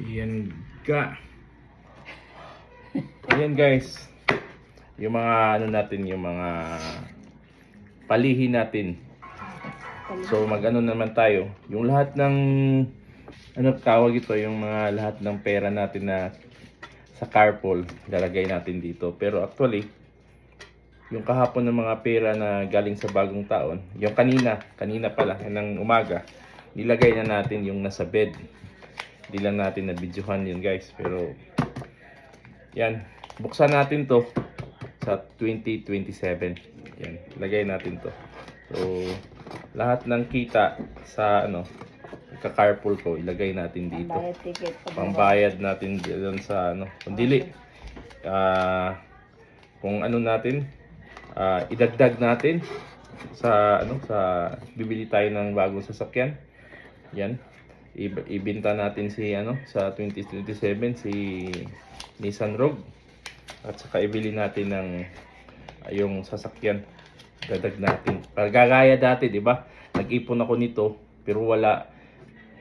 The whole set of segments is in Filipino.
Yan ka. Ayan guys. Yung mga ano natin, yung mga palihi natin. So mag-ano naman tayo. Yung lahat ng ano tawag ito, yung mga lahat ng pera natin na sa carpool, lalagay natin dito. Pero actually, yung kahapon ng mga pera na galing sa bagong taon, yung kanina pala, ng umaga, nilagay na natin yung nasa bed. Hindi lang natin na-videohan yun guys. Pero, yan. Buksan natin to sa 2027. Yan. Lagay natin to. So, lahat ng kita sa ano, ka-carpool ko, ilagay natin dito. Pambayad natin doon sa ano, kundili. Kung ano natin, idagdag natin sa ano, sa bibili tayo ng bagong sasakyan. Yan. Ibenta natin si ano sa 2027 si Nissan Rogue, at saka ibili natin ng yung sasakyan. Dadag natin. Gagaya dati, 'di ba? Nag-ipon ako nito pero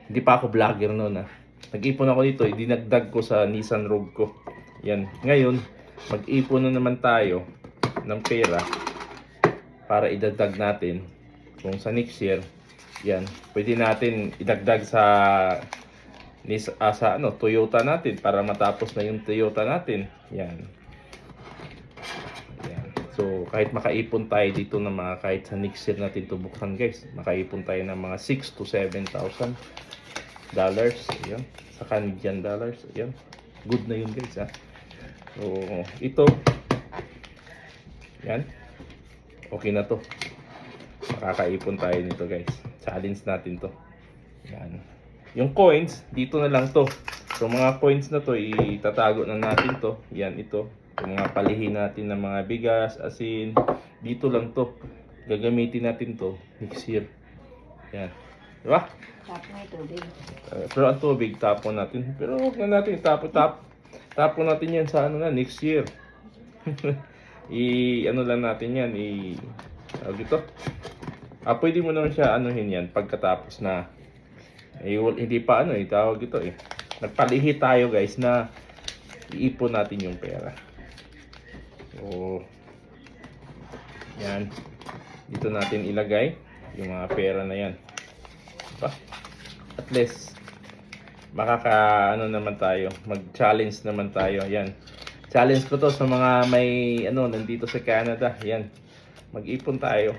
hindi pa ako vlogger noon. Nag-ipon ako nito, dinagdag ko sa Nissan Rogue ko. Yan. Ngayon, mag-ipon na naman tayo ng pera para idagdag natin kung sa next year. Yan, pwede natin idagdag sa ano, Toyota natin para matapos na yung Toyota natin. Yan. Yan. So, kahit makaipon tayo dito ng mga, kahit sa next year natin ito buksan guys, makaipon tayo ng mga 6 to 7,000 dollars. Yan. Sa Canadian dollars. Yan. Good na yun guys, ha. So, ito. Yan. Okay na to. Makakaipon tayo nito guys. Challenge natin to. Yan. Yung coins, dito na lang to. So mga coins na to, itatago na natin to. Yan, ito. Yung mga palihin natin ng mga bigas, asin. Dito lang to. Gagamitin natin to next year. Yan. Diba? Tapon na tubig. Pero ang tubig, tapon natin. Pero huwag na natin, tapon natin yan sa ano na, next year. Ano lang natin yan, dito. Pwede mo naman siya anuhin yan pagkatapos na hindi pa ano tawag ito nagpalihi tayo guys na iipon natin yung pera. So yan, dito natin ilagay yung mga pera na yan, diba? At least ano naman tayo, mag-challenge naman tayo. Yan, challenge ko to sa mga may nandito sa Canada. Yan, mag-ipon tayo.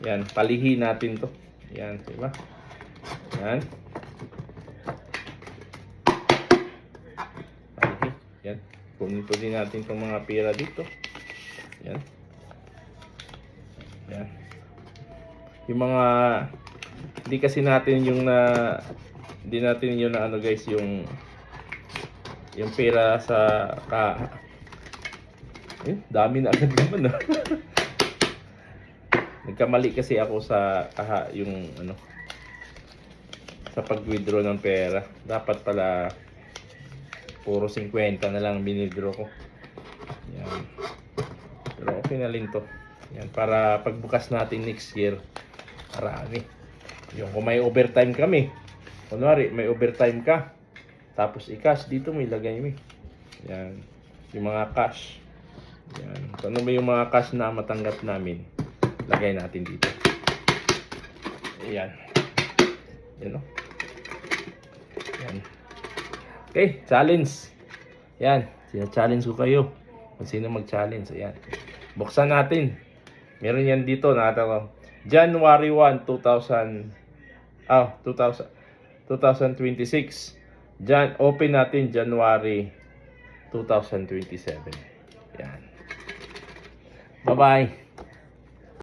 Yan, palihi natin to. Yan, diba? Yan. Palihi. Yan. Kunin din natin itong mga pera dito. Yan. Yan. Yung mga, hindi kasi natin yung hindi natin yung ano guys, yung pera sa dami na agad naman Nagkamali kasi ako sa yung ano, sa pag-withdraw ng pera. Dapat pala puro 50 na lang binidro ko. Yan. Pero okay na rin to. Yan, para pagbukas natin next year, marami. Yung kung may overtime kami, kunwari may overtime ka, tapos i-cash dito, may lagay mo. Yan. Yung mga cash. Yan. Kung ano ba yung mga cash na matanggap namin, lagay natin dito. Ayan. Yan o. Yan. Okay, challenge. Yan. Sina-challenge ko kayo. Kung sino mag-challenge. Ayan. Buksan natin. Meron yan dito. Nakatawa. January 1, 2026. Open natin January 2027. Yan. Bye-bye.